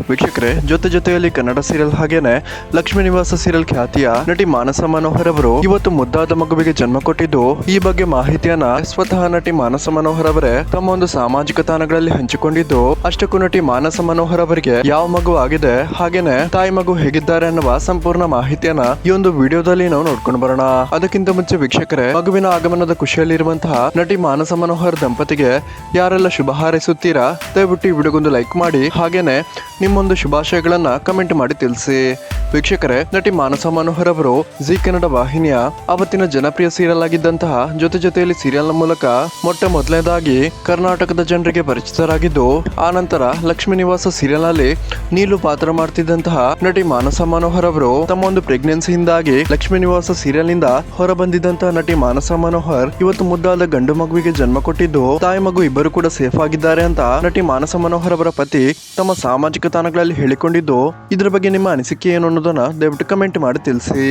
ವೀಕ್ಷಕರೇ, ಜೊತೆಯಲ್ಲಿ ಕನ್ನಡ ಸೀರಿಯಲ್ ಹಾಗೇನೆ ಲಕ್ಷ್ಮೀ ನಿವಾಸ ಸೀರಿಯಲ್ ಖ್ಯಾತಿಯ ನಟಿ ಮಾನಸ ಮನೋಹರ್ ಅವರು ಇವತ್ತು ಮುದ್ದಾದ ಮಗುವಿಗೆ ಜನ್ಮ ಕೊಟ್ಟಿದ್ದು, ಈ ಬಗ್ಗೆ ಮಾಹಿತಿಯನ್ನ ಸ್ವತಃ ನಟಿ ಮಾನಸ ಮನೋಹರ್ ಅವರೇ ತಮ್ಮ ಒಂದು ಸಾಮಾಜಿಕ ತಾಣಗಳಲ್ಲಿ ಹಂಚಿಕೊಂಡಿದ್ದು, ಅಷ್ಟಕ್ಕೂ ನಟಿ ಮಾನಸ ಮನೋಹರ್ ಅವರಿಗೆ ಯಾವ ಮಗು ಆಗಿದೆ ಹಾಗೇನೆ ತಾಯಿ ಮಗು ಹೇಗಿದ್ದಾರೆ ಅನ್ನುವ ಸಂಪೂರ್ಣ ಮಾಹಿತಿಯನ್ನ ಈ ಒಂದು ವಿಡಿಯೋದಲ್ಲಿ ನಾವು ನೋಡ್ಕೊಂಡು ಬರೋಣ. ಅದಕ್ಕಿಂತ ಮುಂಚೆ ವೀಕ್ಷಕರೇ, ಮಗುವಿನ ಆಗಮನದ ಖುಷಿಯಲ್ಲಿರುವಂತಹ ನಟಿ ಮಾನಸ ಮನೋಹರ್ ದಂಪತಿಗೆ ಯಾರೆಲ್ಲ ಶುಭ ಹಾರೈಸುತ್ತೀರಾ, ದಯವಿಟ್ಟು ಈ ವಿಡಿಯೋಗೊಂದು ಲೈಕ್ ಮಾಡಿ, ಹಾಗೇನೆ ನಿಮ್ಮೊಂದು ಶುಭಾಶಯಗಳನ್ನ ಕಮೆಂಟ್ ಮಾಡಿ ತಿಳಿಸಿ. ವೀಕ್ಷಕರೇ, ನಟಿ ಮಾನಸ ಮನೋಹರ್ ಅವರು ಜಿ ಕನ್ನಡ ವಾಹಿನಿಯ ಅವತ್ತಿನ ಜನಪ್ರಿಯ ಸೀರಿಯಲ್ ಆಗಿದ್ದಂತಹ ಜೊತೆಯಲ್ಲಿ ಸೀರಿಯಲ್ನ ಮೂಲಕ ಮೊದಲನೇದಾಗಿ ಕರ್ನಾಟಕದ ಜನರಿಗೆ ಪರಿಚಿತರಾಗಿದ್ದು, ಆ ನಂತರ ಲಕ್ಷ್ಮೀ ನಿವಾಸ ಸೀರಿಯಲ್ ನಲ್ಲಿ ನೀಲು ಪಾತ್ರ ಮಾಡ್ತಿದ್ದಂತಹ ನಟಿ ಮಾನಸ ಮನೋಹರ್ ಅವರು ತಮ್ಮ ಒಂದು ಪ್ರೆಗ್ನೆನ್ಸಿಯಿಂದಾಗಿ ಲಕ್ಷ್ಮೀ ನಿವಾಸ ಸೀರಿಯಲ್ ನಿಂದ ಹೊರಬಂದಿದ್ದಂತಹ ನಟಿ ಮಾನಸ ಮನೋಹರ್ ಇವತ್ತು ಮುದ್ದಾದ ಗಂಡು ಮಗುವಿಗೆ ಜನ್ಮ ಕೊಟ್ಟಿದ್ದು, ತಾಯಿ ಮಗು ಇಬ್ಬರು ಕೂಡ ಸೇಫ್ ಆಗಿದ್ದಾರೆ ಅಂತ ನಟಿ ಮಾನಸ ಮನೋಹರ್ ಅವರ ಪತಿ ತಮ್ಮ ಸಾಮಾಜಿಕ ತಾಣಗಳಲ್ಲಿ ಹೇಳಿಕೊಂಡಿದ್ದು, ಇದ್ರ ಬಗ್ಗೆ ನಿಮ್ಮ ಅನಿಸಿಕೆ ಏನು ಅನ್ನೋದನ್ನ ದಯವಿಟ್ಟು ಕಮೆಂಟ್ ಮಾಡಿ ತಿಳಿಸಿ.